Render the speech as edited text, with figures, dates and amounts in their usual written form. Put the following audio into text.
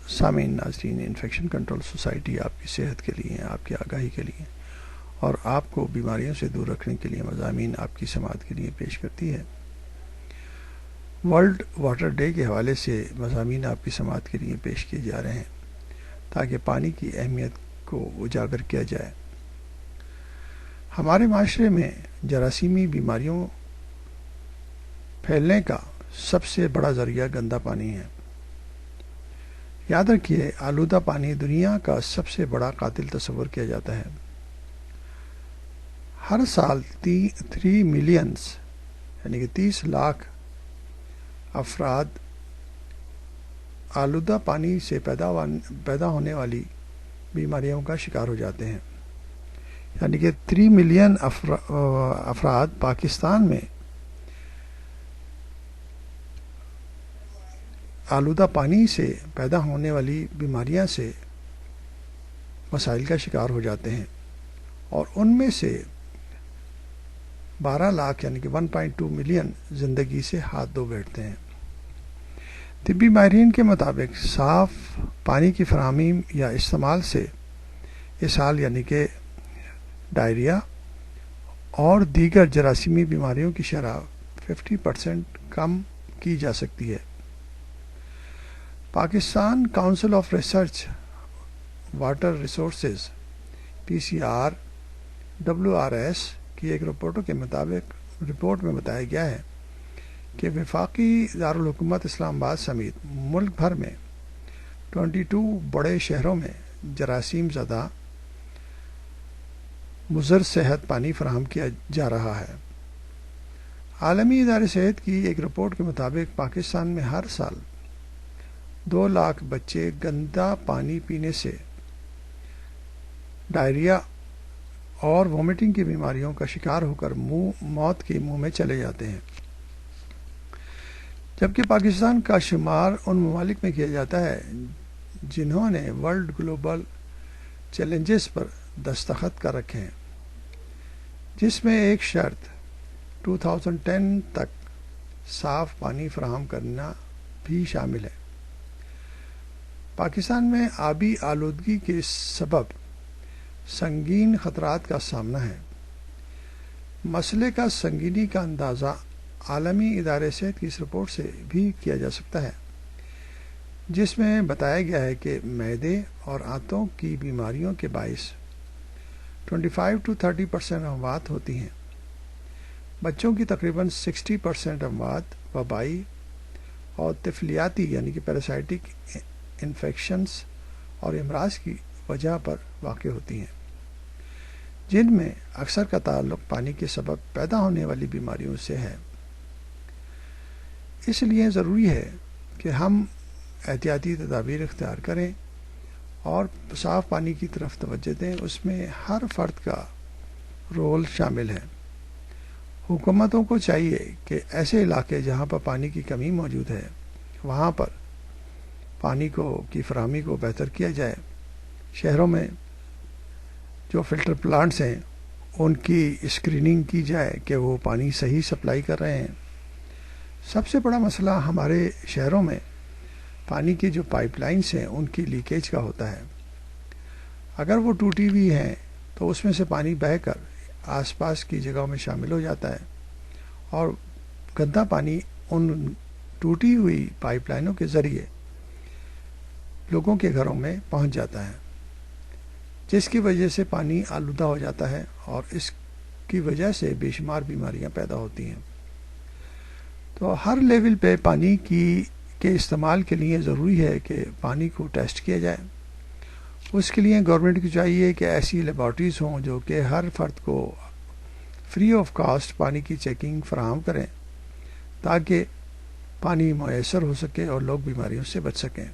سامعین ناظرین، infection control society آپ کی صحت کے لیے، آپ کی آگاہی کے لیے اور آپ کو بیماریوں سے دور رکھنے کے لیے مضامین آپ کی سماعت کے لیے پیش کرتی ہے۔ ورلڈ واٹر ڈے کے حوالے سے مضامین آپ کی سماعت کے لیے پیش کیے جا رہے ہیں تاکہ پانی کی اہمیت کو اجاگر کیا جائے۔ ہمارے معاشرے میں جراثیمی بیماریوں پھیلنے کا سب سے بڑا ذریعہ گندا پانی ہے۔ یاد رکھیے، آلودہ پانی دنیا کا سب سے بڑا قاتل تصور کیا جاتا ہے۔ ہر سال 3 ملینز یعنی کہ 30 لاکھ افراد آلودہ پانی سے پیدا ہونے والی بیماریوں کا شکار ہو جاتے ہیں۔ یعنی کہ 3 ملین افراد پاکستان میں آلودہ پانی سے پیدا ہونے والی بیماریاں سے مسائل کا شکار ہو جاتے ہیں، اور ان میں سے 12 لاکھ یعنی کہ 1.2 ملین زندگی سے ہاتھ دھو بیٹھتے ہیں۔ طبی ماہرین کے مطابق صاف پانی کی فراہمی یا استعمال سے اسہال یعنی کہ ڈائریا اور دیگر جراثیمی بیماریوں کی شرح 50% کم کی جا سکتی ہے۔ Pakistan council of research water resources PCRWRS کی ایک رپورٹ میں بتایا گیا ہے کہ وفاقی دارالحکومت اسلام آباد سمیت ملک بھر میں 22 بڑے شہروں میں جراثیم زدہ مضر صحت پانی فراہم کیا جا رہا ہے۔ عالمی ادارہ صحت کی ایک رپورٹ کے مطابق پاکستان میں ہر سال 2 لاکھ بچے گندا پانی پینے سے ڈائریا اور وومٹنگ کی بیماریوں کا شکار ہو کر موت کے منہ میں چلے جاتے ہیں، جبکہ پاکستان کا شمار ان ممالک میں کیا جاتا ہے جنہوں نے ورلڈ گلوبل چیلنجز پر دستخط کر رکھے ہیں، جس میں ایک شرط 2010 تک صاف پانی فراہم کرنا بھی شامل ہے۔ پاکستان میں آبی آلودگی کے سبب سنگین خطرات کا سامنا ہے۔ مسئلے کا سنگینی کا اندازہ عالمی ادارہ صحت کی اس رپورٹ سے بھی کیا جا سکتا ہے، جس میں بتایا گیا ہے کہ معدے اور آنتوں کی بیماریوں کے باعث 25 to 30% اموات ہوتی ہیں۔ بچوں کی تقریباً 60% اموات وبائی اور طفیلیاتی یعنی کہ پیراسائٹک انفیکشنز اور امراض کی وجہ پر واقع ہوتی ہیں، جن میں اکثر کا تعلق پانی کے سبب پیدا ہونے والی بیماریوں سے ہے۔ اس لیے ضروری ہے کہ ہم احتیاطی تدابیر اختیار کریں اور صاف پانی کی طرف توجہ دیں۔ اس میں ہر فرد کا رول شامل ہے۔ حکومتوں کو چاہیے کہ ایسے علاقے جہاں پر پانی کی کمی موجود ہے وہاں پر پانی کی فراہمی کو بہتر کیا جائے۔ شہروں میں جو فلٹر پلانٹس ہیں ان کی اسکریننگ کی جائے کہ وہ پانی صحیح سپلائی کر رہے ہیں۔ سب سے بڑا مسئلہ ہمارے شہروں میں پانی کی جو پائپ لائنس ہیں ان کی لیکیج کا ہوتا ہے۔ اگر وہ ٹوٹی ہوئی ہیں تو اس میں سے پانی بہہ کر آس پاس کی جگہوں میں شامل ہو جاتا ہے اور گندا پانی ان ٹوٹی ہوئی پائپ لائنوں کے ذریعے لوگوں کے گھروں میں پہنچ جاتا ہے، جس کی وجہ سے پانی آلودہ ہو جاتا ہے اور اس کی وجہ سے بے شمار بیماریاں پیدا ہوتی ہیں۔ تو ہر لیول پہ پانی کے استعمال کے لیے ضروری ہے کہ پانی کو ٹیسٹ کیا جائے۔ اس کے لیے گورنمنٹ کو چاہیے کہ ایسی لیبارٹریز ہوں جو کہ ہر فرد کو فری آف کاسٹ پانی کی چیکنگ فراہم کریں تاکہ پانی میسر ہو سکے اور لوگ بیماریوں سے بچ سکیں۔